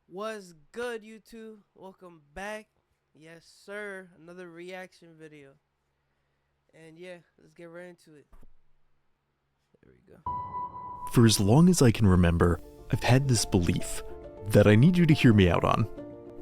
What's good, YouTube? Welcome back. Yes, sir. Another reaction video. And yeah, let's get right into it. There we go. For as long as I can remember, I've had this belief that I need you to hear me out on.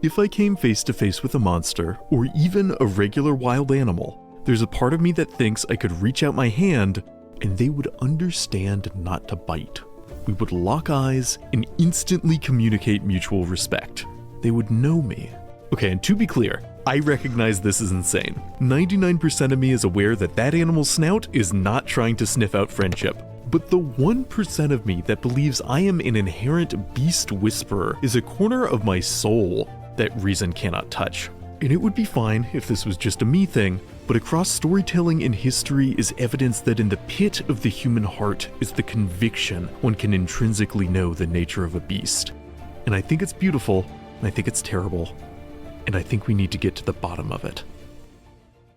If I came face to face with a monster, or even a regular wild animal, there's a part of me that thinks I could reach out my hand and they would understand not to bite. We would lock eyes and instantly communicate mutual respect. They would know me. Okay, and to be clear, I recognize this is insane. 99% of me is aware that that animal's snout is not trying to sniff out friendship. But the 1% of me that believes I am an inherent beast whisperer is a corner of my soul that reason cannot touch. And it would be fine if this was just a me thing, but across storytelling and history is evidence that in the pit of the human heart is the conviction one can intrinsically know the nature of a beast. And I think it's beautiful, and I think it's terrible, and I think we need to get to the bottom of it.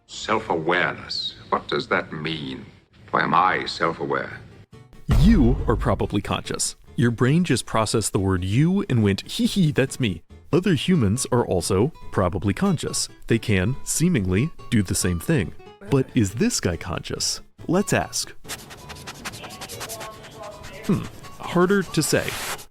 Self-awareness. What does that mean? Why am I self-aware? You are probably conscious. Your brain just processed the word you and went, hee hee, that's me. Other humans are also probably conscious. They can, seemingly, do the same thing. But is this guy conscious? Let's ask. Harder to say.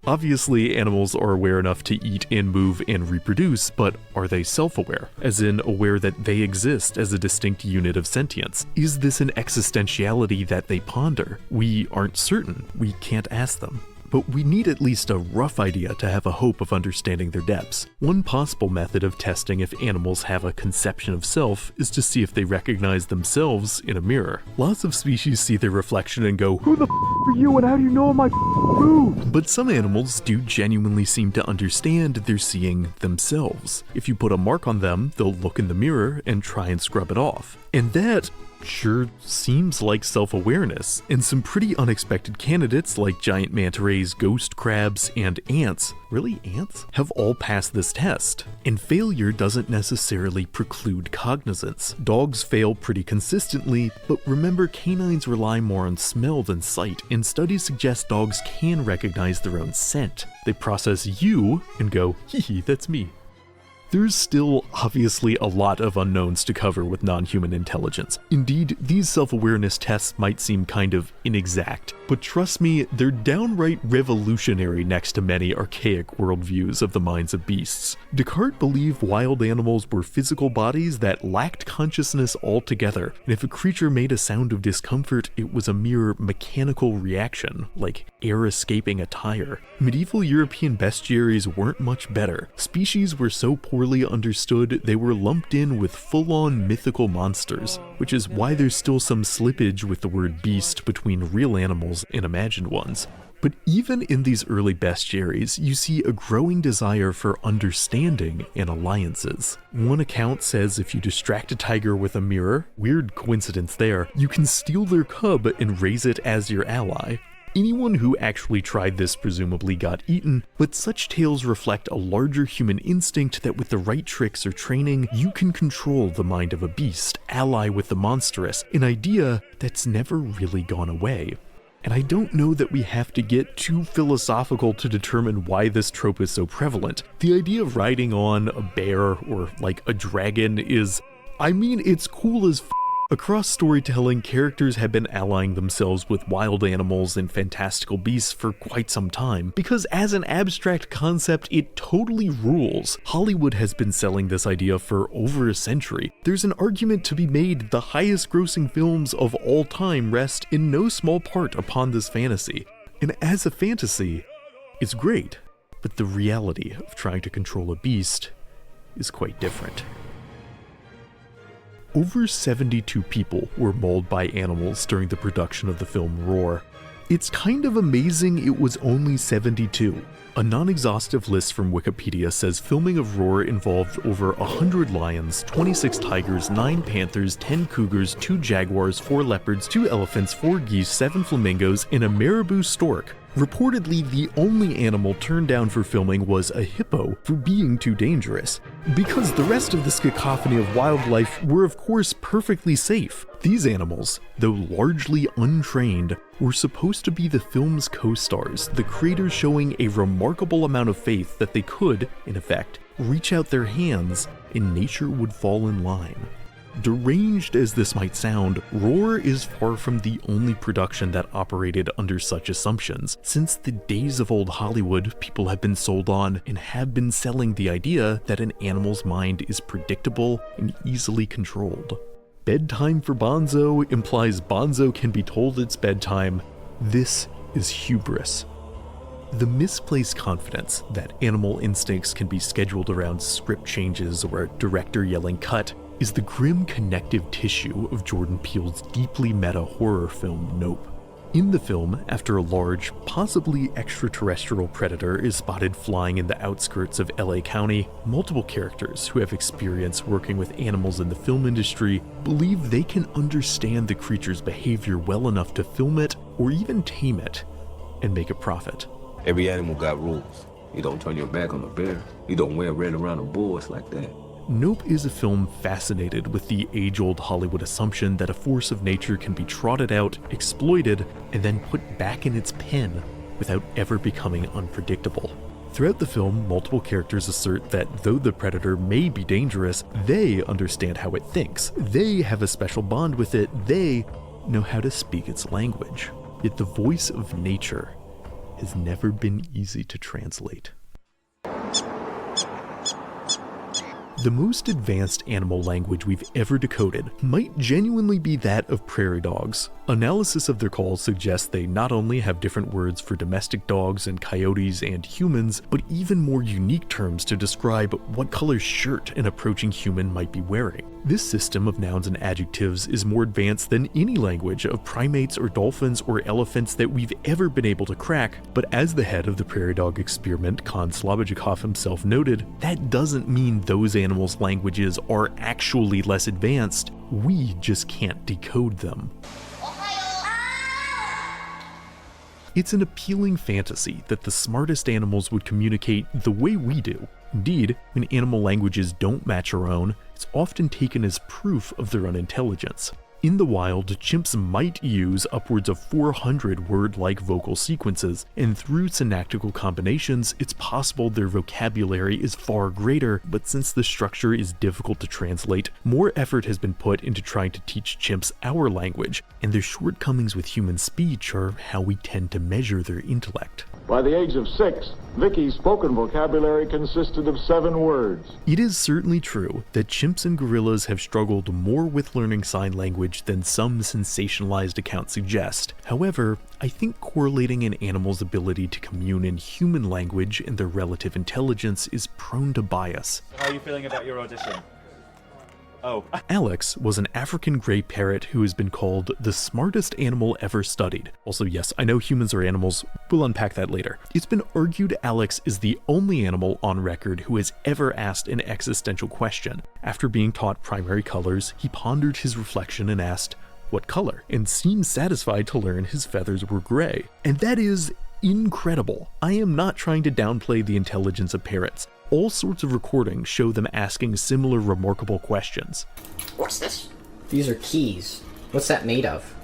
Obviously, animals are aware enough to eat and move and reproduce, but are they self-aware? As in, aware that they exist as a distinct unit of sentience? Is this an existentiality that they ponder? We aren't certain. We can't ask them. But we need at least a rough idea to have a hope of understanding their depths. One possible method of testing if animals have a conception of self is to see if they recognize themselves in a mirror. Lots of species see their reflection and go, "Who the f are you and how do you know my food?" But some animals do genuinely seem to understand they're seeing themselves. If you put a mark on them, they'll look in the mirror and try and scrub it off. And that sure seems like self-awareness, and some pretty unexpected candidates like giant manta rays, ghost crabs, and ants, really ants, have all passed this test. And failure doesn't necessarily preclude cognizance. Dogs fail pretty consistently, but remember canines rely more on smell than sight, and studies suggest dogs can recognize their own scent. They process you and go, hee hee, that's me. There's still obviously a lot of unknowns to cover with non-human intelligence. Indeed, these self-awareness tests might seem kind of inexact, but trust me, they're downright revolutionary next to many archaic worldviews of the minds of beasts. Descartes believed wild animals were physical bodies that lacked consciousness altogether, and if a creature made a sound of discomfort, it was a mere mechanical reaction, like air escaping a tire. Medieval European bestiaries weren't much better. Species were so poorly understood, they were lumped in with full-on mythical monsters, which is why there's still some slippage with the word beast between real animals and imagined ones. But even in these early bestiaries, you see a growing desire for understanding and alliances. One account says if you distract a tiger with a mirror, weird coincidence there, you can steal their cub and raise it as your ally. Anyone who actually tried this presumably got eaten, but such tales reflect a larger human instinct that with the right tricks or training, you can control the mind of a beast, ally with the monstrous, an idea that's never really gone away. And I don't know that we have to get too philosophical to determine why this trope is so prevalent. The idea of riding on a bear or like a dragon is, I mean, it's cool as f. Across storytelling, characters have been allying themselves with wild animals and fantastical beasts for quite some time, because as an abstract concept, it totally rules. Hollywood has been selling this idea for over a century. There's an argument to be made the highest grossing films of all time rest in no small part upon this fantasy. And as a fantasy, it's great, but the reality of trying to control a beast is quite different. Over 72 people were mauled by animals during the production of the film Roar. It's kind of amazing it was only 72. A non-exhaustive list from Wikipedia says filming of Roar involved over 100 lions, 26 tigers, 9 panthers, 10 cougars, 2 jaguars, 4 leopards, 2 elephants, 4 geese, 7 flamingos, and a marabou stork. Reportedly, the only animal turned down for filming was a hippo for being too dangerous, because the rest of this cacophony of wildlife were of course perfectly safe. These animals, though largely untrained, were supposed to be the film's co-stars, the creators showing a remarkable amount of faith that they could, in effect, reach out their hands and nature would fall in line. Deranged as this might sound, Roar is far from the only production that operated under such assumptions. Since the days of old Hollywood, people have been sold on and have been selling the idea that an animal's mind is predictable and easily controlled. Bedtime for Bonzo implies Bonzo can be told it's bedtime. This is hubris. The misplaced confidence that animal instincts can be scheduled around script changes or a director yelling cut is the grim connective tissue of Jordan Peele's deeply meta horror film Nope. In the film, after a large, possibly extraterrestrial predator is spotted flying in the outskirts of LA County, multiple characters who have experience working with animals in the film industry believe they can understand the creature's behavior well enough to film it or even tame it and make a profit. Every animal got rules. You don't turn your back on a bear. You don't wear red around a bull. It's like that. Nope is a film fascinated with the age-old Hollywood assumption that a force of nature can be trotted out, exploited, and then put back in its pen without ever becoming unpredictable. Throughout the film, multiple characters assert that though the predator may be dangerous, they understand how it thinks. They have a special bond with it. They know how to speak its language. Yet the voice of nature has never been easy to translate. The most advanced animal language we've ever decoded might genuinely be that of prairie dogs. Analysis of their calls suggests they not only have different words for domestic dogs and coyotes and humans, but even more unique terms to describe what color shirt an approaching human might be wearing. This system of nouns and adjectives is more advanced than any language of primates or dolphins or elephants that we've ever been able to crack, but as the head of the prairie dog experiment, Kon Slobodchikov himself noted, that doesn't mean those animals' languages are actually less advanced, we just can't decode them. It's an appealing fantasy that the smartest animals would communicate the way we do. Indeed, when animal languages don't match our own, it's often taken as proof of their unintelligence. In the wild, chimps might use upwards of 400 word-like vocal sequences, and through synactical combinations, it's possible their vocabulary is far greater, but since the structure is difficult to translate, more effort has been put into trying to teach chimps our language, and their shortcomings with human speech are how we tend to measure their intellect. By the age of 6, Vicky's spoken vocabulary consisted of 7 words. It is certainly true that chimps and gorillas have struggled more with learning sign language than some sensationalized accounts suggest. However, I think correlating an animal's ability to commune in human language and their relative intelligence is prone to bias. How are you feeling about your audition? Oh. Alex was an African gray parrot who has been called the smartest animal ever studied. Also, yes, I know humans are animals. We'll unpack that later. It's been argued Alex is the only animal on record who has ever asked an existential question. After being taught primary colors, he pondered his reflection and asked, "What color?" and seemed satisfied to learn his feathers were gray. And that is incredible. I am not trying to downplay the intelligence of parrots. All sorts of recordings show them asking similar remarkable questions. What's this? These are keys. What's that made of?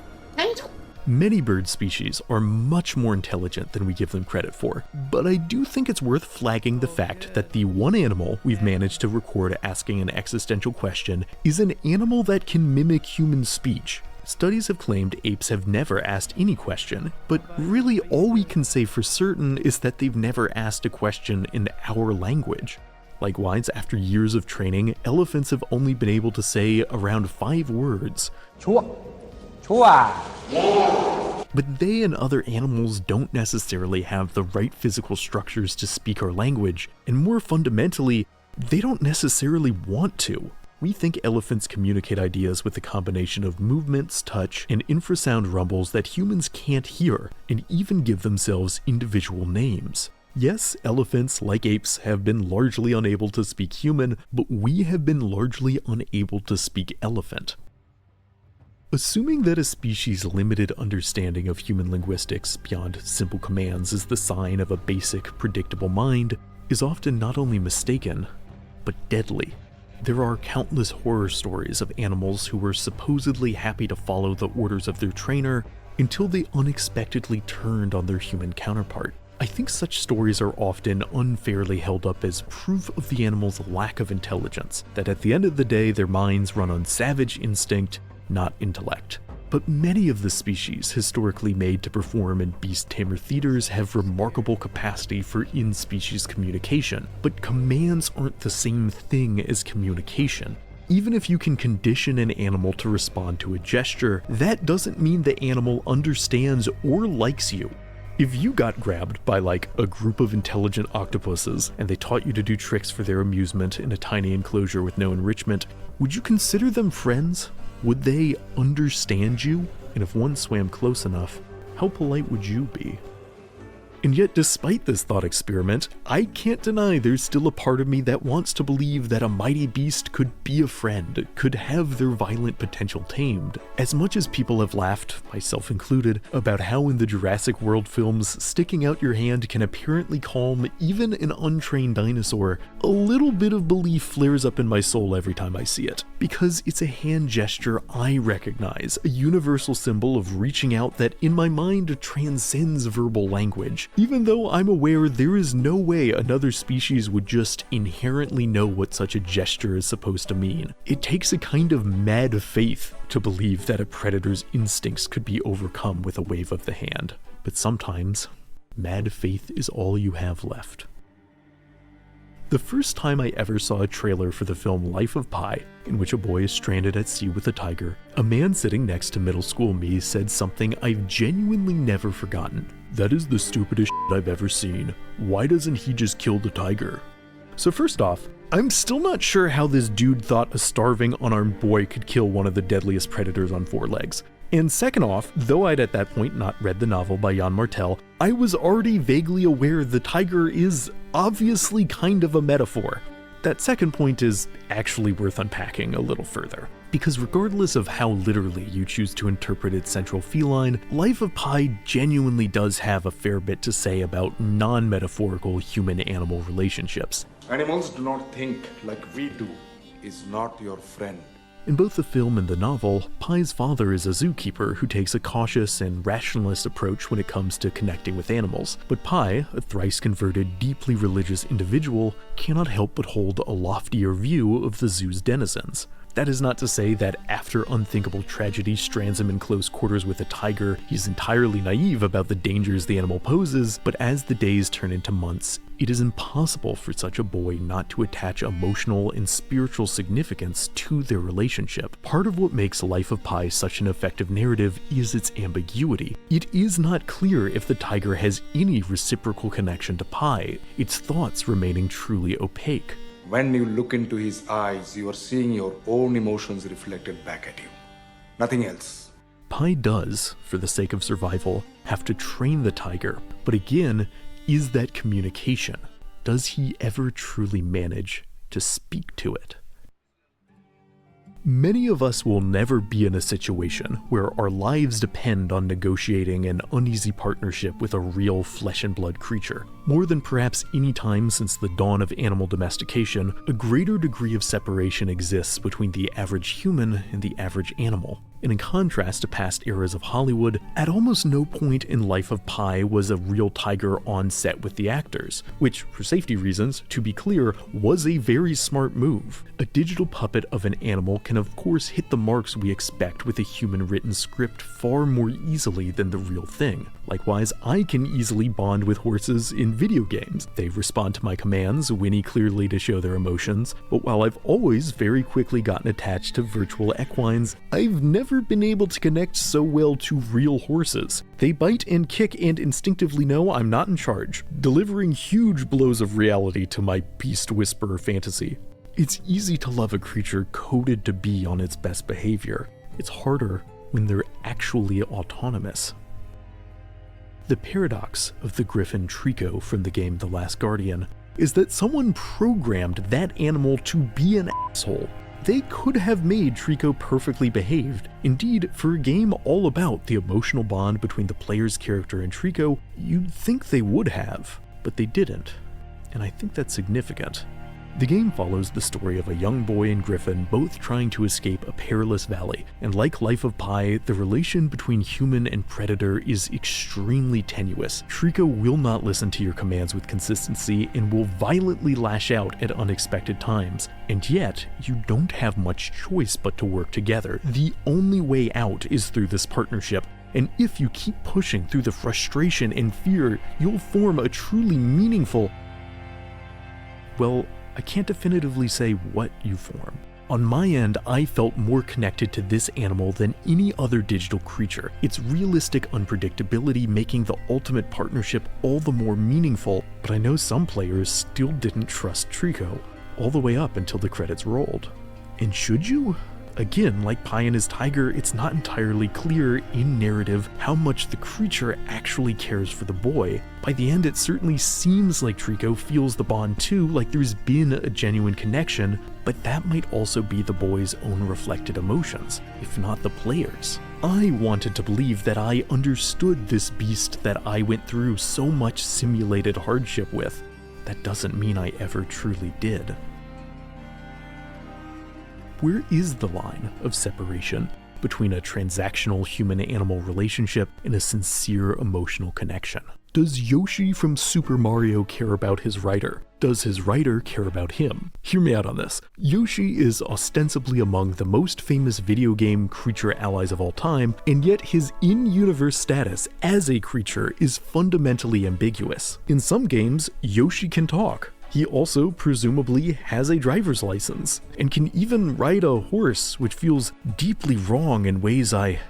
Many bird species are much more intelligent than we give them credit for, but I do think it's worth flagging the fact that the one animal we've managed to record asking an existential question is an animal that can mimic human speech. Studies have claimed apes have never asked any question, but really all we can say for certain is that they've never asked a question in our language. Likewise, after years of training, elephants have only been able to say around 5 words. But they and other animals don't necessarily have the right physical structures to speak our language, and more fundamentally, they don't necessarily want to. We think elephants communicate ideas with a combination of movements, touch, and infrasound rumbles that humans can't hear, and even give themselves individual names. Yes, elephants, like apes, have been largely unable to speak human, but we have been largely unable to speak elephant. Assuming that a species' limited understanding of human linguistics beyond simple commands is the sign of a basic, predictable mind is often not only mistaken, but deadly. There are countless horror stories of animals who were supposedly happy to follow the orders of their trainer until they unexpectedly turned on their human counterpart. I think such stories are often unfairly held up as proof of the animal's lack of intelligence, that at the end of the day their minds run on savage instinct, not intellect. But many of the species historically made to perform in beast tamer theaters have remarkable capacity for in-species communication, but commands aren't the same thing as communication. Even if you can condition an animal to respond to a gesture, that doesn't mean the animal understands or likes you. If you got grabbed by like a group of intelligent octopuses and they taught you to do tricks for their amusement in a tiny enclosure with no enrichment, would you consider them friends? Would they understand you? And if one swam close enough, how polite would you be? And yet, despite this thought experiment, I can't deny there's still a part of me that wants to believe that a mighty beast could be a friend, could have their violent potential tamed. As much as people have laughed, myself included, about how in the Jurassic World films, sticking out your hand can apparently calm even an untrained dinosaur, a little bit of belief flares up in my soul every time I see it. Because it's a hand gesture I recognize, a universal symbol of reaching out that in my mind transcends verbal language. Even though I'm aware there is no way another species would just inherently know what such a gesture is supposed to mean. It takes a kind of mad faith to believe that a predator's instincts could be overcome with a wave of the hand. But sometimes, mad faith is all you have left. The first time I ever saw a trailer for the film Life of Pi, in which a boy is stranded at sea with a tiger, a man sitting next to middle school me said something I've genuinely never forgotten. "That is the stupidest shit I've ever seen. Why doesn't he just kill the tiger?" So first off, I'm still not sure how this dude thought a starving, unarmed boy could kill one of the deadliest predators on four legs. And second off, though I'd at that point not read the novel by Jan Martel, I was already vaguely aware the tiger is obviously kind of a metaphor. That second point is actually worth unpacking a little further, because regardless of how literally you choose to interpret its central feline, Life of Pi genuinely does have a fair bit to say about non-metaphorical human-animal relationships. Animals do not think like we do, is not your friend. In both the film and the novel, Pi's father is a zookeeper who takes a cautious and rationalist approach when it comes to connecting with animals, but Pi, a thrice-converted, deeply religious individual, cannot help but hold a loftier view of the zoo's denizens. That is not to say that after unthinkable tragedy strands him in close quarters with a tiger, he's entirely naive about the dangers the animal poses, but as the days turn into months, it is impossible for such a boy not to attach emotional and spiritual significance to their relationship. Part of what makes Life of Pi such an effective narrative is its ambiguity. It is not clear if the tiger has any reciprocal connection to Pi, its thoughts remaining truly opaque. When you look into his eyes, you are seeing your own emotions reflected back at you. Nothing else. Pi does, for the sake of survival, have to train the tiger, but again, is that communication? Does he ever truly manage to speak to it? Many of us will never be in a situation where our lives depend on negotiating an uneasy partnership with a real flesh and blood creature. More than perhaps any time since the dawn of animal domestication, a greater degree of separation exists between the average human and the average animal. And in contrast to past eras of Hollywood, at almost no point in Life of Pi was a real tiger on set with the actors, which, for safety reasons, to be clear, was a very smart move. A digital puppet of an animal can of course hit the marks we expect with a human-written script far more easily than the real thing. Likewise, I can easily bond with horses in video games. They respond to my commands, whinny clearly to show their emotions, but while I've always very quickly gotten attached to virtual equines, I've never been able to connect so well to real horses. They bite and kick and instinctively know I'm not in charge, delivering huge blows of reality to my beast whisperer fantasy. It's easy to love a creature coded to be on its best behavior. It's harder when they're actually autonomous. The paradox of the griffin Trico from the game The Last Guardian is that someone programmed that animal to be an asshole. They could have made Trico perfectly behaved. Indeed, for a game all about the emotional bond between the player's character and Trico, you'd think they would have, but they didn't. And I think that's significant. The game follows the story of a young boy and Griffin both trying to escape a perilous valley, and like Life of Pi, the relation between human and predator is extremely tenuous. Trico will not listen to your commands with consistency and will violently lash out at unexpected times, and yet you don't have much choice but to work together. The only way out is through this partnership, and if you keep pushing through the frustration and fear, you'll form a truly meaningful... well, I can't definitively say what you form. On my end, I felt more connected to this animal than any other digital creature, its realistic unpredictability making the ultimate partnership all the more meaningful, but I know some players still didn't trust Trico, all the way up until the credits rolled. And should you? Again, like Pi and his tiger, it's not entirely clear in narrative how much the creature actually cares for the boy. By the end, it certainly seems like Trico feels the bond too, like there's been a genuine connection, but that might also be the boy's own reflected emotions, if not the player's. I wanted to believe that I understood this beast that I went through so much simulated hardship with. That doesn't mean I ever truly did. Where is the line of separation between a transactional human-animal relationship and a sincere emotional connection? Does Yoshi from Super Mario care about his writer? Does his writer care about him? Hear me out on this. Yoshi is ostensibly among the most famous video game creature allies of all time, and yet his in-universe status as a creature is fundamentally ambiguous. In some games, Yoshi can talk. He also presumably has a driver's license, and can even ride a horse, which feels deeply wrong in ways I...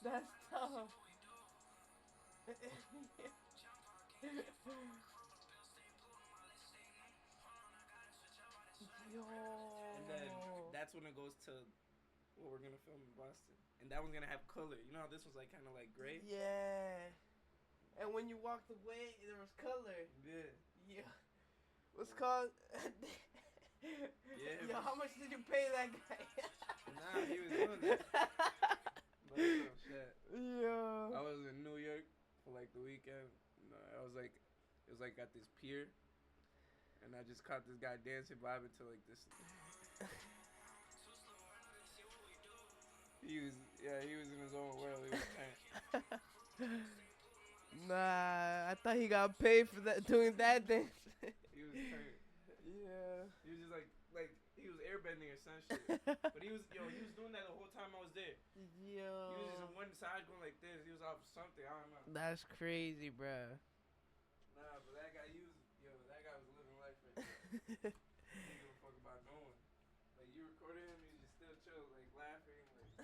That's tough. Yo. And then that's when it goes to what we're gonna film in Boston, and that one's gonna have color. You know how this was like kind of like gray. Yeah. And when you walked away, there was color. Yeah. Yeah. What's called? Yeah. Yo, how much did you pay that guy? Nah, he was doing that. But shit. Yeah. I was in New York for like the weekend. I was like, it was like at this pier, and I just caught this guy dancing, vibing to like this. He was in his own world. He was turned. Nah, I thought he got paid for that, doing that dance. He was turned. Yeah. He was just like he was airbending or some shit. But he was doing that the whole time I was there. Yo. He was just on one side going like this. He was off something. I don't know. That's crazy, bruh. Nah, but that guy was living life right there. He didn't give a fuck about no one. Like you recorded him, he was just still chill, like laughing, like.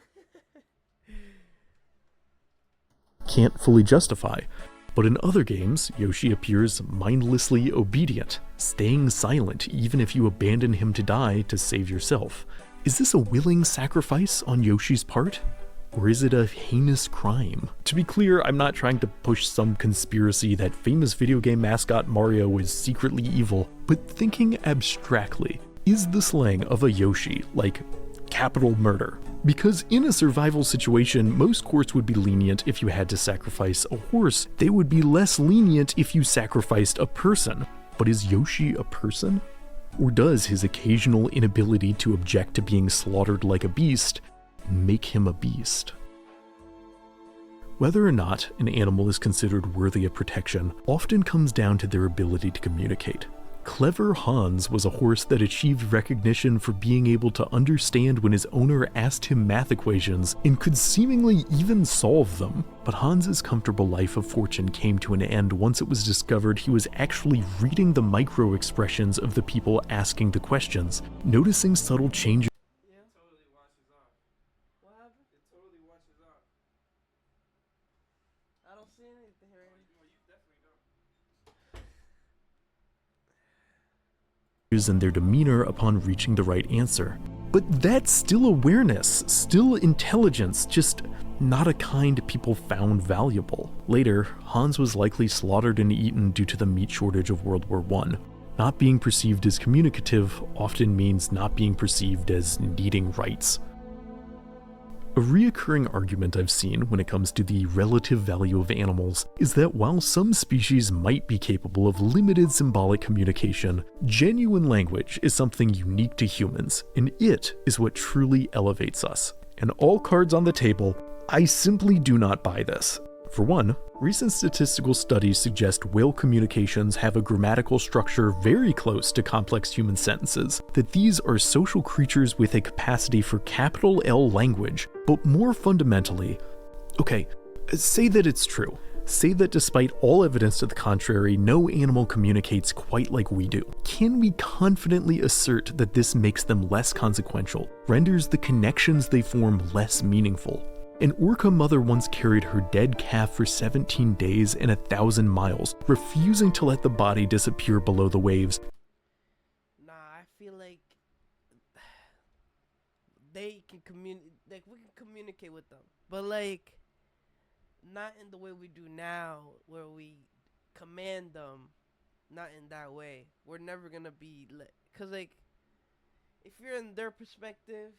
Can't fully justify. But in other games, Yoshi appears mindlessly obedient, staying silent even if you abandon him to die to save yourself. Is this a willing sacrifice on Yoshi's part? Or is it a heinous crime? To be clear, I'm not trying to push some conspiracy that famous video game mascot Mario is secretly evil, but thinking abstractly, is the slaying of a Yoshi like capital murder? Because in a survival situation, most courts would be lenient if you had to sacrifice a horse. They would be less lenient if you sacrificed a person. But is Yoshi a person? Or does his occasional inability to object to being slaughtered like a beast make him a beast? Whether or not an animal is considered worthy of protection often comes down to their ability to communicate. Clever Hans was a horse that achieved recognition for being able to understand when his owner asked him math equations and could seemingly even solve them. But Hans's comfortable life of fortune came to an end once it was discovered he was actually reading the micro expressions of the people asking the questions, noticing subtle changes. Yeah. It totally washes off. What happened? It totally washes off. I don't see anything here. Well, you definitely don't. And their demeanor upon reaching the right answer. But that's still awareness, still intelligence, just not a kind people found valuable. Later, Hans was likely slaughtered and eaten due to the meat shortage of World War I. Not being perceived as communicative often means not being perceived as needing rights. A reoccurring argument I've seen when it comes to the relative value of animals is that while some species might be capable of limited symbolic communication, genuine language is something unique to humans, and it is what truly elevates us. And all cards on the table, I simply do not buy this. For one, recent statistical studies suggest whale communications have a grammatical structure very close to complex human sentences, that these are social creatures with a capacity for capital L language, but more fundamentally, okay, say that it's true. Say that despite all evidence to the contrary, no animal communicates quite like we do. Can we confidently assert that this makes them less consequential, renders the connections they form less meaningful? An orca mother once carried her dead calf for 17 days and 1,000 miles, refusing to let the body disappear below the waves. Nah, I feel like they can communicate, like we can communicate with them, but like not in the way we do now, where we command them. Not in that way. We're never gonna be like, cause like if you're in their perspective,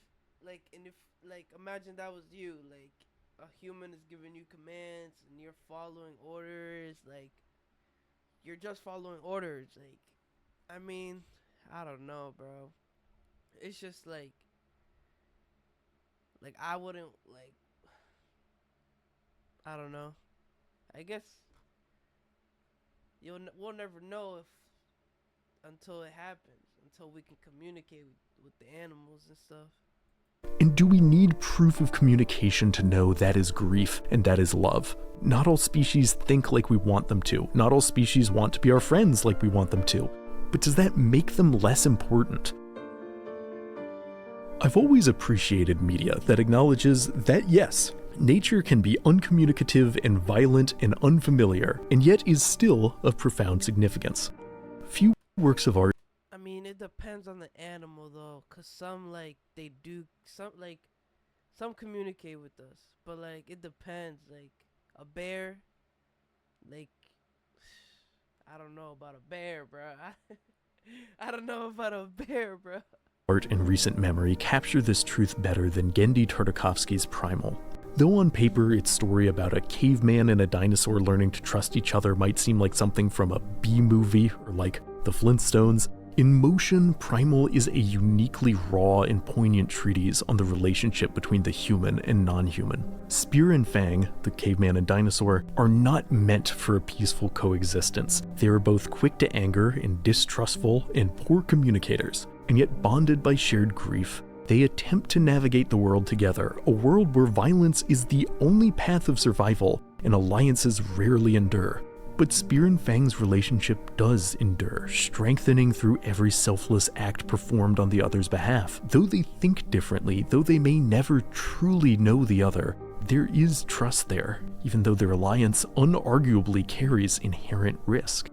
like, and if like imagine that was you, like a human is giving you commands and you're following orders, like you're just following orders, like I mean, I don't know, bro. It's just like I wouldn't like, I don't know. I guess we'll never know if until it happens, until we can communicate with the animals and stuff. And do we need proof of communication to know that is grief and that is love? Not all species think like we want them to. Not all species want to be our friends like we want them to. But does that make them less important? I've always appreciated media that acknowledges that yes, nature can be uncommunicative and violent and unfamiliar, and yet is still of profound significance. Few works of art. I mean, it depends on the animal though, cause some like they do, some communicate with us, but like it depends. Like a bear, like I don't know about a bear, bro. I don't know about a bear, bro. Art in recent memory capture this truth better than Genndy Tartakovsky's Primal. Though on paper its story about a caveman and a dinosaur learning to trust each other might seem like something from a B-movie or like the Flintstones, in motion, Primal is a uniquely raw and poignant treatise on the relationship between the human and non-human. Spear and Fang, the caveman and dinosaur, are not meant for a peaceful coexistence. They are both quick to anger and distrustful and poor communicators, and yet bonded by shared grief, they attempt to navigate the world together, a world where violence is the only path of survival and alliances rarely endure. But Spear and Fang's relationship does endure, strengthening through every selfless act performed on the other's behalf. Though they think differently, though they may never truly know the other, there is trust there, even though their alliance unarguably carries inherent risk.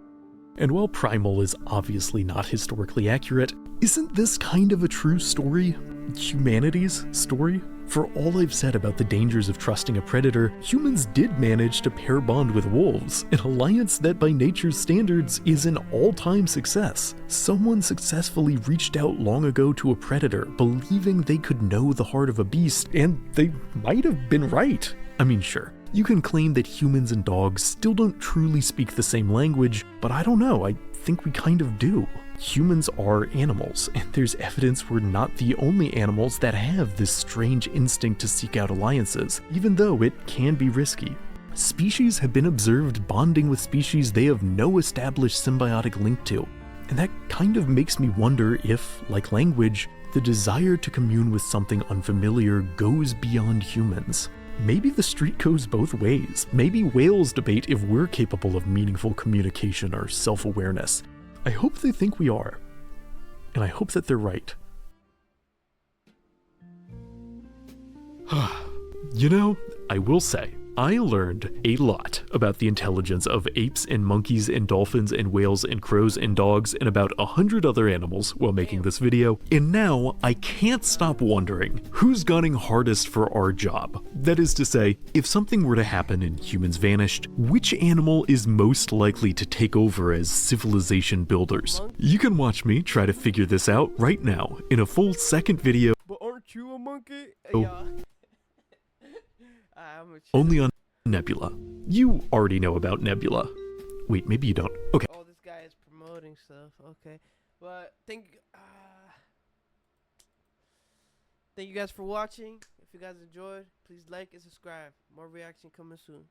And while Primal is obviously not historically accurate, isn't this kind of a true story? Humanity's story? For all I've said about the dangers of trusting a predator, humans did manage to pair bond with wolves, an alliance that by nature's standards is an all-time success. Someone successfully reached out long ago to a predator, believing they could know the heart of a beast, and they might have been right. I mean, sure, you can claim that humans and dogs still don't truly speak the same language, but I don't know, I think we kind of do. Humans are animals, and there's evidence we're not the only animals that have this strange instinct to seek out alliances, even though it can be risky. Species have been observed bonding with species they have no established symbiotic link to. And that kind of makes me wonder if, like language, the desire to commune with something unfamiliar goes beyond humans. Maybe the street goes both ways. Maybe whales debate if we're capable of meaningful communication or self-awareness. I hope they think we are. And I hope that they're right. You know, I will say, I learned a lot about the intelligence of apes and monkeys and dolphins and whales and crows and dogs and about 100 other animals while making this video, and now I can't stop wondering who's gunning hardest for our job. That is to say, if something were to happen and humans vanished, which animal is most likely to take over as civilization builders? You can watch me try to figure this out right now in a full second video. But aren't you a monkey? Only on Nebula. You already know about Nebula. Wait, maybe you don't. Okay. Oh, this guy is promoting stuff. Okay. But thank you guys for watching. If you guys enjoyed, please like and subscribe. More reaction coming soon.